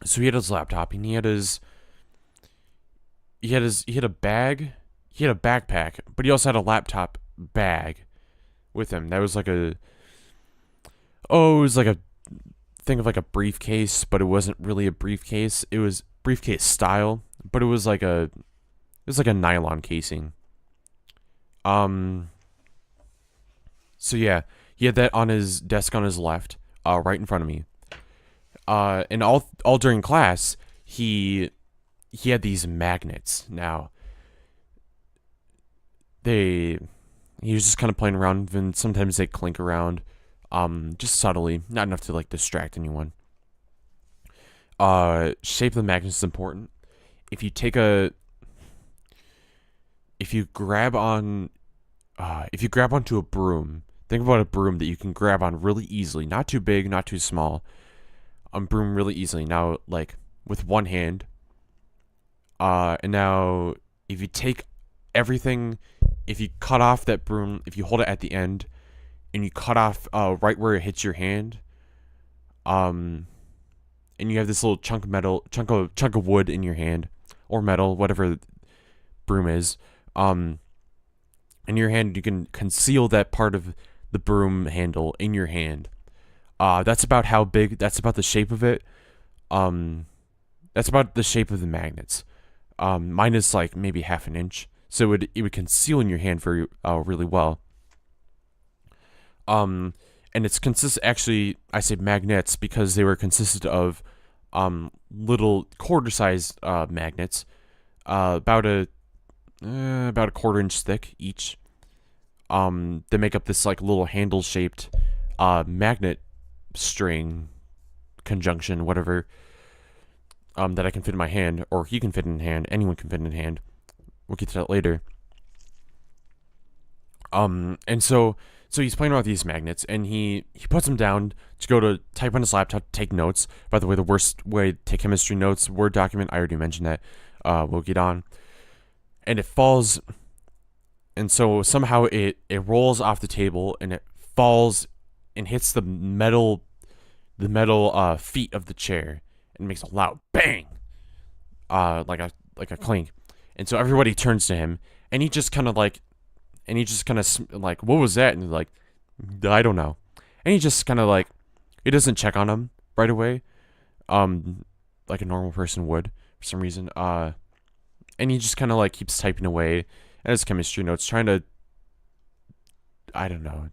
he had his laptop and he had a bag, he had a backpack, but he also had a laptop bag with him. That was like it was like a think of like a briefcase, but it wasn't really a briefcase. It was briefcase style, but it was like a nylon casing. So yeah, he had that on his desk on his left, right in front of me. And all during class, he had these magnets. Now, he was just kind of playing around, and sometimes they clink around, just subtly, not enough to like distract anyone. Shape of the magnets is important. If you grab onto a broom, think about a broom that you can grab on really easily, not too big, not too small. A broom really easily. Now, like with one hand. And now if you take everything, if you cut off that broom, if you hold it at the end, and you cut off right where it hits your hand, and you have this little chunk of wood in your hand, or metal, whatever broom is, in your hand, you can conceal that part of the broom handle in your hand. That's about how big. That's about the shape of it. That's about the shape of the magnets. Mine is like maybe half an inch, so it would conceal in your hand very really well. And it's actually, I say magnets because they were consisted of little quarter-sized magnets, about a 1/4 inch thick each. They make up this like little handle-shaped magnet string conjunction, whatever, that I can fit in my hand, or he can fit in hand. Anyone can fit in hand. We'll get to that later. And so he's playing around with these magnets, and he puts them down to go to type on his laptop, take notes. By the way, the worst way to take chemistry notes, Word document, I already mentioned that. We'll get on. And it falls, and so somehow it rolls off the table, and it falls and hits the metal feet of the chair, and makes a loud bang, like a clink. And so everybody turns to him, and he just kind of like, what was that? And he's like, I don't know. And he just kind of like, he doesn't check on him right away, like a normal person would for some reason. And he just kind of like keeps typing away at his chemistry notes, trying to, I don't know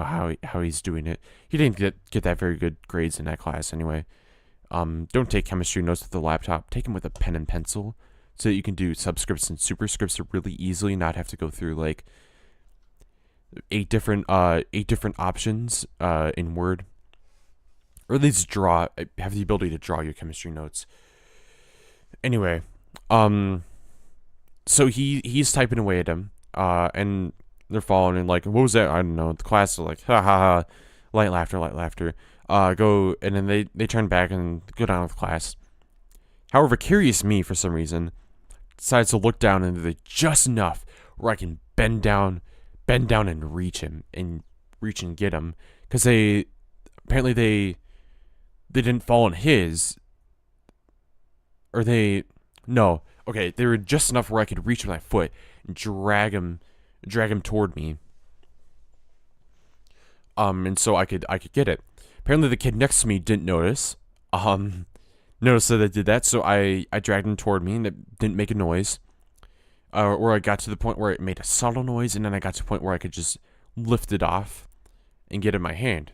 how he's doing it. He didn't get that very good grades in that class anyway. Don't take chemistry notes with a laptop. Take them with a pen and pencil. so that you can do subscripts and superscripts really easily, not have to go through like eight different options in Word, or at least have the ability to draw your chemistry notes. Anyway, so he's typing away at him, and they're following and like, what was that? I don't know. The class is like, ha ha ha, light laughter, light laughter. Go, and then they turn back and go down with class. However, curious me, for some reason, decides to look down and they just enough where I can bend down and reach him and get him, because they didn't fall on his, or they were just enough where I could reach with my foot and drag him toward me. And so I could get it. Apparently the kid next to me didn't notice. Noticed that I did that, so I dragged him toward me and it didn't make a noise. Or I got to the point where it made a subtle noise, and then I got to the point where I could just lift it off and get it in my hand.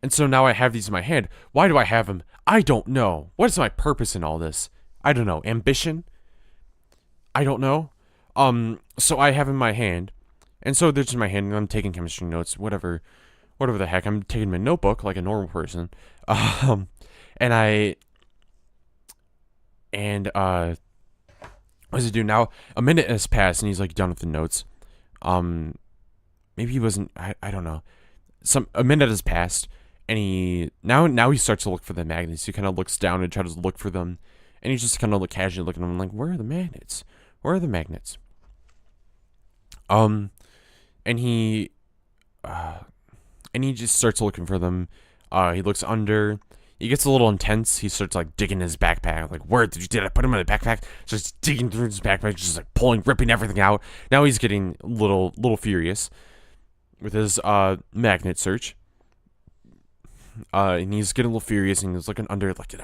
And so now I have these in my hand. Why do I have them? I don't know. What is my purpose in all this? I don't know. Ambition? I don't know. So I have in my hand, and so they're just in my hand, and I'm taking chemistry notes, whatever the heck. I'm taking my notebook like a normal person. What does he do now? A minute has passed, and he's like done with the notes. Maybe he wasn't. I don't know. A minute has passed, and he starts to look for the magnets. He kind of looks down and tries to look for them, and he's just kind of casually looking at them, like, where are the magnets? Where are the magnets? And he just starts looking for them. He looks under. He gets a little intense. He starts like digging in his backpack. Like, where did I put him in the backpack? Starts digging through his backpack, just like ripping everything out. Now he's getting a little furious with his magnet search. And he's getting a little furious, and he's looking under. Like,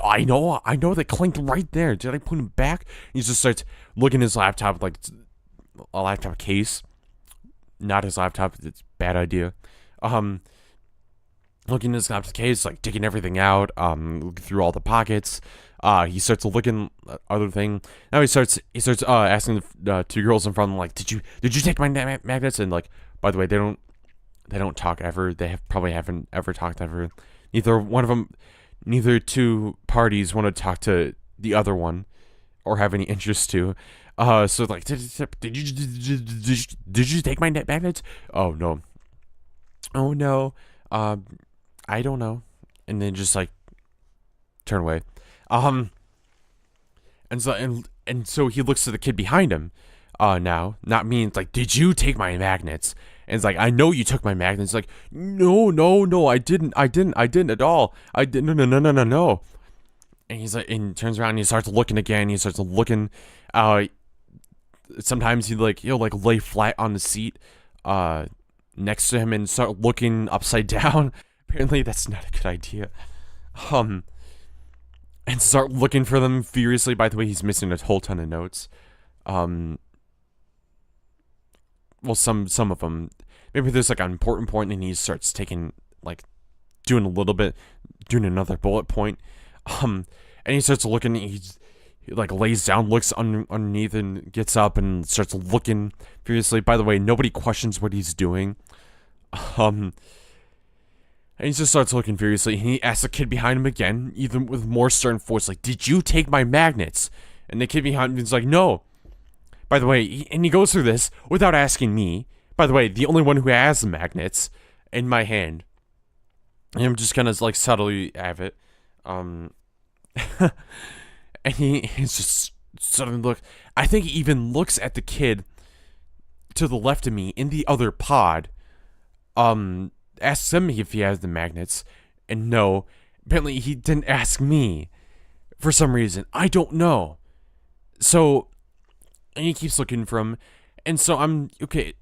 I know they clinked right there. Did I put him back? He just starts looking at his laptop, like a laptop case, not his laptop. It's a bad idea. Looking at his laptop case, like digging everything out, looking through all the pockets. He starts looking at other thing. Now he starts asking the two girls in front of him, like, did you take my magnets? And like, by the way, they don't talk ever. They probably haven't ever talked ever. Neither two parties want to talk to the other one or have any interest to. So like, did you take my magnets? Oh no. I don't know. And then just like turn away. And so he looks to the kid behind him. Now, not me. It's like, did you take my magnets? And it's like, I know you took my magnets. It's like, no, I didn't at all. I didn't. No. And he's like, and turns around and he starts looking again. He starts looking. Sometimes he'll lay flat on the seat, next to him and start looking upside down. Apparently, that's not a good idea. And start looking for them furiously. By the way, he's missing a whole ton of notes. Well, some of them. Maybe there's like an important point, and he starts taking doing another bullet point. And he starts looking. He lays down, looks underneath, and gets up and starts looking furiously. By the way, nobody questions what he's doing. And he just starts looking furiously. And he asks the kid behind him again, even with more stern voice, like, did you take my magnets? And the kid behind him is like, no. By the way, he goes through this without asking me. By the way, the only one who has the magnets in my hand. And I'm just gonna subtly have it. And he's just suddenly look. I think he even looks at the kid to the left of me in the other pod. Asks him if he has the magnets, and no, apparently he didn't ask me for some reason. I don't know. So, and he keeps looking for him, and so I'm okay.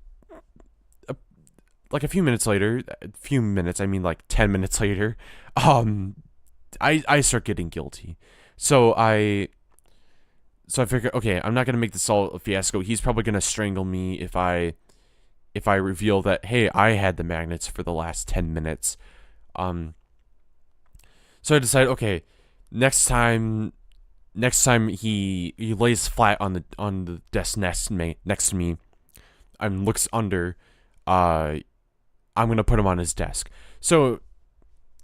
A few minutes later, I mean 10 minutes later, I start getting guilty. So I figure, okay, I'm not gonna make this all a fiasco. He's probably gonna strangle me if I reveal that, hey, I had the magnets for the last 10 minutes. So I decided, okay, next time next time he lays flat on the desk next to me and looks under, I'm gonna put him on his desk. So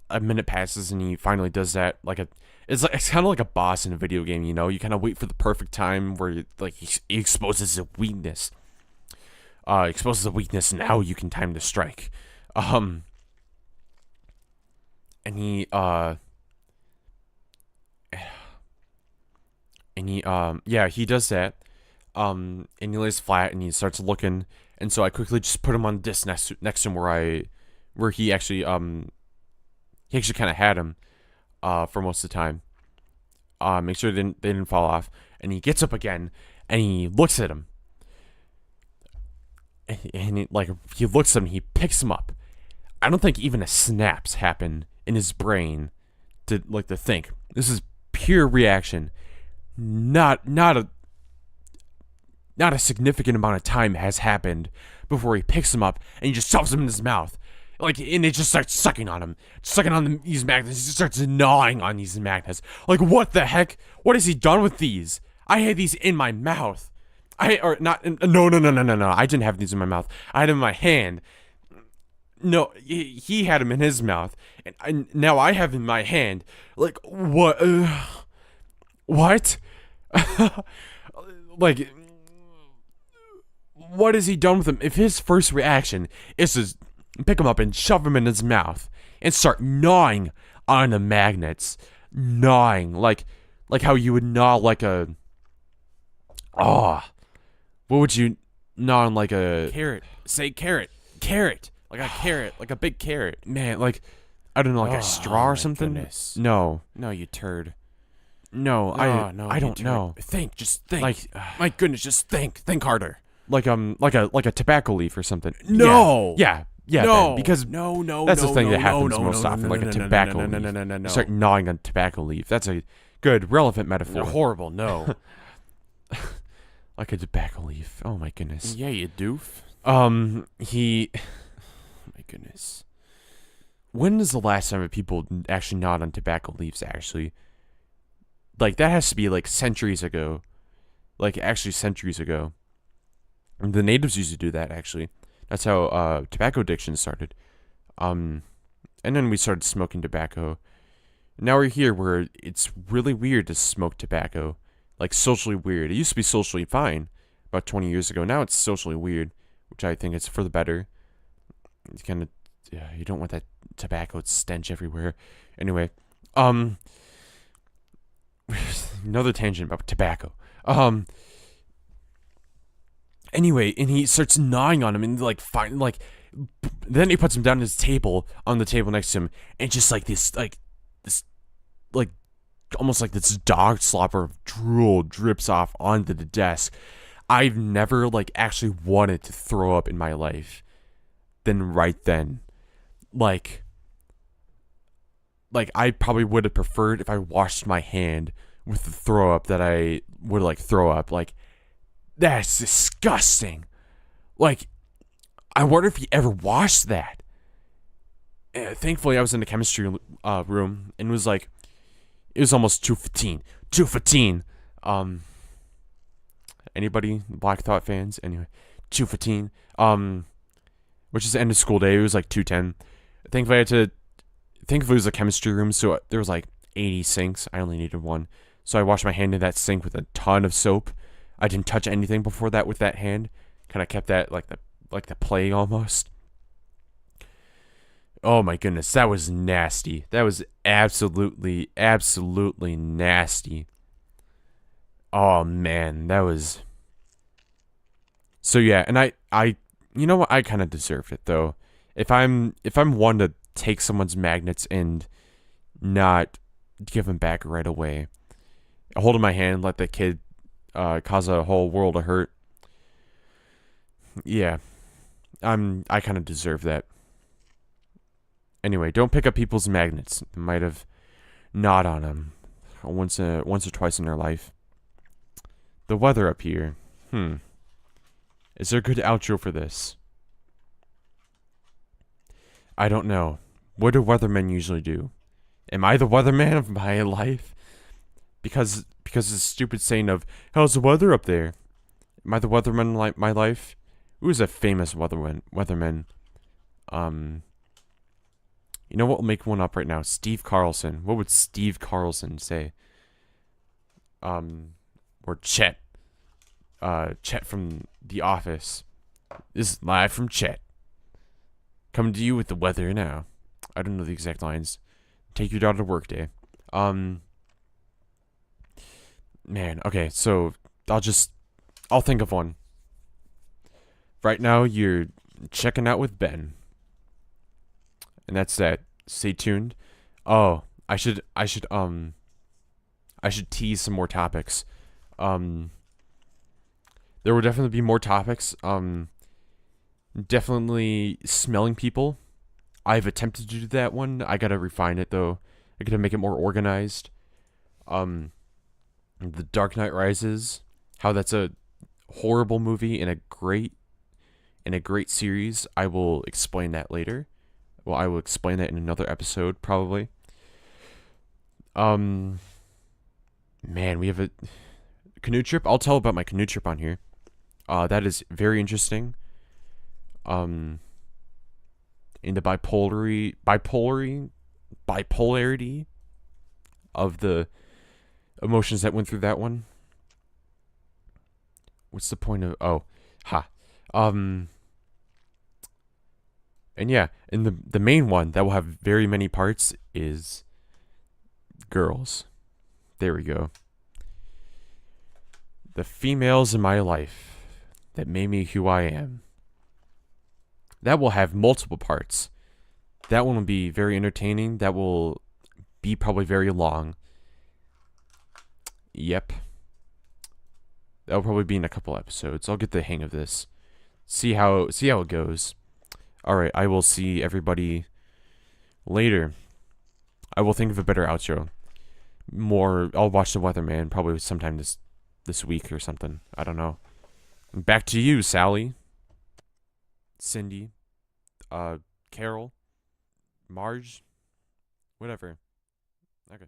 a minute passes and he finally does that. It's kind of like a boss in a video game, you know. You kind of wait for the perfect time where he exposes a weakness. Exposes a weakness, and now you can time the strike. And he yeah, he does that. And he lays flat and he starts looking, and so I quickly just put him on this next to him where he actually kind of had him for most of the time. Make sure they didn't fall off. And he gets up again and he looks at him. And he looks at him, he picks him up. I don't think even a snaps happen in his brain to think. This is pure reaction. Not a significant amount of time has happened before he picks him up and he just shoves him in his mouth. And it just starts sucking on these magnets. He just starts gnawing on these magnets. What the heck? What has he done with these? I had these in my mouth. No. I didn't have these in my mouth. I had them in my hand. No, he had them in his mouth, and now I have them in my hand. What? What? What has he done with him? If his first reaction is to pick him up and shove him in his mouth and start gnawing on the magnets, gnawing like how you would gnaw what would you gnaw on a carrot? Say carrot. Carrot. Like a carrot. Like a big carrot. Man, I don't know, a straw or something? Goodness. No, you turd. No, I don't know. Think, just think. My goodness, just think. Think harder. Like a tobacco leaf or something. No. Yeah, no. Ben, because that's the thing that happens most often, like a tobacco leaf. No. You start gnawing on tobacco leaf. That's a good, relevant metaphor. You're horrible, no. Like a tobacco leaf. Oh my goodness. Yeah, you doof. He... My goodness. When is the last time that people actually gnawed on tobacco leaves, actually? That has to be, centuries ago. Actually centuries ago. The natives used to do that, actually. That's how, tobacco addiction started. And then we started smoking tobacco. Now we're here where it's really weird to smoke tobacco. Socially weird. It used to be socially fine about 20 years ago. Now it's socially weird, which I think is for the better. It's kind of, you don't want that tobacco stench everywhere. Anyway, another tangent about tobacco. Anyway, and he starts gnawing on him and then he puts him down on his table, on the table next to him, and just this almost like this dog slobber of drool drips off onto the desk. I've never actually wanted to throw up in my life than right then. I probably would have preferred if I washed my hand with the throw up that I would throw up. That's disgusting. I wonder if he ever washed that. Thankfully I was in the chemistry room and it was almost 2:15. 2:15. Anybody Black Thought fans? Anyway, 2:15. Which is the end of school day. It was 2:10. Thankfully it was a chemistry room, so there was 80 sinks. I only needed one. So I washed my hand in that sink with a ton of soap. I didn't touch anything before that with that hand. Kind of kept that like the plague almost. Oh my goodness, that was nasty. That was absolutely nasty. Oh man, that was... So yeah, and I you know what, I kind of deserved it though. If I'm one to take someone's magnets and not give them back right away, hold in my hand, let the kid cause a whole world of hurt. Yeah, I kind of deserve that. Anyway, don't pick up people's magnets. They might have gnawed on them once or twice in their life. The weather up here. Is there a good outro for this? I don't know. What do weathermen usually do? Am I the weatherman of my life? because of the stupid saying of how's the weather up there? Am I the weatherman like my life? Who's a famous weatherman? Um, you know what? We'll make one up right now. Steve Carlson. What would Steve Carlson say? Or Chet. Chet from The Office. This is live from Chet. Coming to you with the weather now. I don't know the exact lines. Take your daughter to work day. Man, okay, so I'll think of one. Right now you're checking out with Ben. And that's that. Stay tuned. Oh, I should tease some more topics. There will definitely be more topics. Definitely smelling people. I've attempted to do that one. I gotta refine it though. I gotta make it more organized. The Dark Knight Rises. How that's a horrible movie and a great series. I will explain that later. Well, I will explain that in another episode probably. Man, we have a canoe trip. I'll tell about my canoe trip on here. That is very interesting. In the bipolarity of the emotions that went through that one. What's the point of and yeah, and the main one that will have very many parts is girls. There we go. The females in my life that made me who I am. That will have multiple parts. That one will be very entertaining. That will be probably very long. Yep. That'll probably be in a couple episodes. I'll get the hang of this. See how it goes. Alright, I will see everybody later. I will think of a better outro. I'll watch The Weatherman probably sometime this week or something. I don't know. Back to you, Sally. Cindy. Carol. Marge. Whatever. Okay.